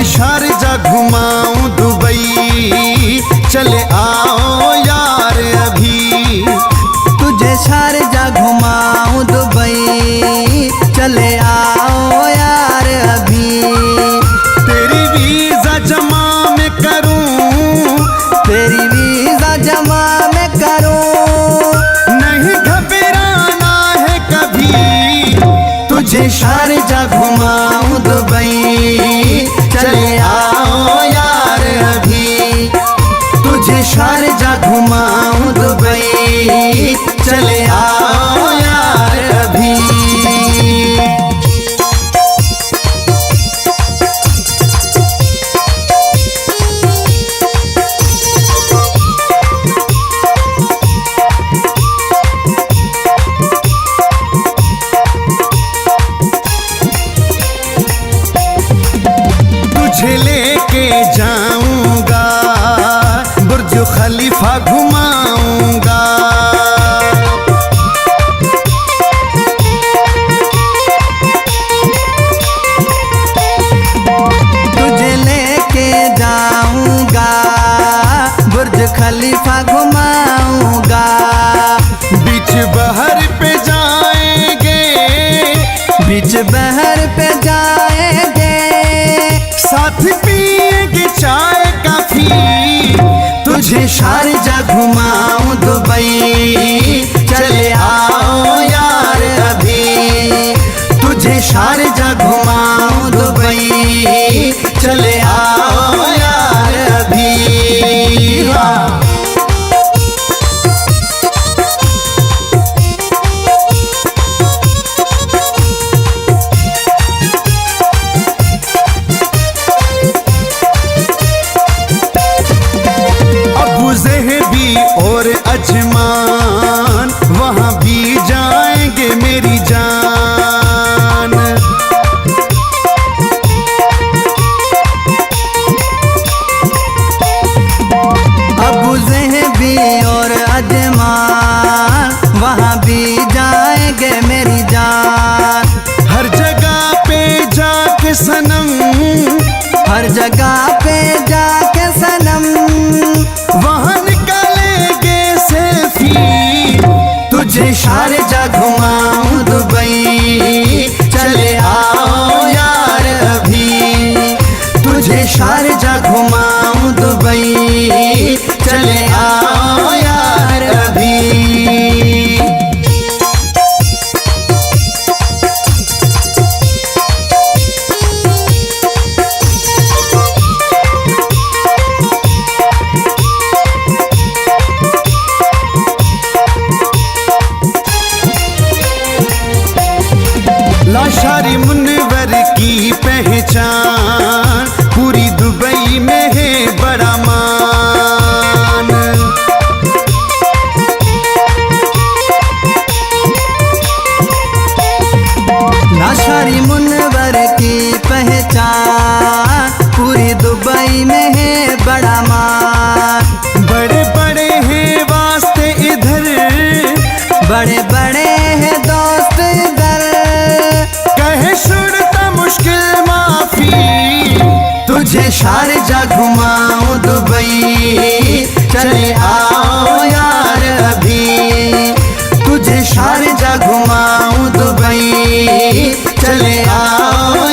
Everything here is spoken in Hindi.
शारजा घुमाऊं दुबई, चले आओ यार अभी। तुझे शारजा घुमाऊं दुबई, चले आओ यार अभी। तेरी वीजा जमा मैं करूं, तेरी वीजा जमा मैं करूं, नहीं घबराना है कभी। तुझे शारजा घुमाऊं दुबई, चले आओ यार अभी। तुझे शारजा घुमाऊं दुबई, चले आओ यार अभी। तुझे लेके जाऊंगा, बुर्ज खलीफा घुमाऊंगा। तुझे लेके जाऊंगा, बुर्ज खलीफा घुमाऊंगा। बीच बहर पे जाएंगे, बीच बहर पे जाएंगे, साथ पिएंगे चाय कॉफी। तुझे शारजा घुमाऊं दुबई, चले आओ यार अभी। तुझे शारजा घुमाऊं दुबई, चले आओ यार अभी। हाँ। ज़ेहबी और अजमान, वहाँ भी जाएंगे मेरी जान। अबू ज़ेहबी और अजमान, वहाँ भी जाएंगे मेरी जान। हर जगह पे जाके सनम, हर जगह पे जाके सनम, वहाँ निकालेंगे सेल्फी। तुझे शारजा घुमाऊं दुबई, चले आओ यार अभी। तुझे शारजा घुमाऊं दुबई, चले आओ यार अभी। लाशारी मुनवर की पहचान, पूरी दुबई में है बड़ा मान। लाशारी मुनवर की पहचान, पूरी दुबई में है बड़ा मान। बड़े बड़े हैं वास्ते इधर, बड़े बड़े हैं दोस्त इधर, कहे शुरता मुश्किल माफी। तुझे शारजा घुमाऊं दुबई, चले आओ यार अभी। तुझे शारजा घुमाऊं दुबई, चले आओ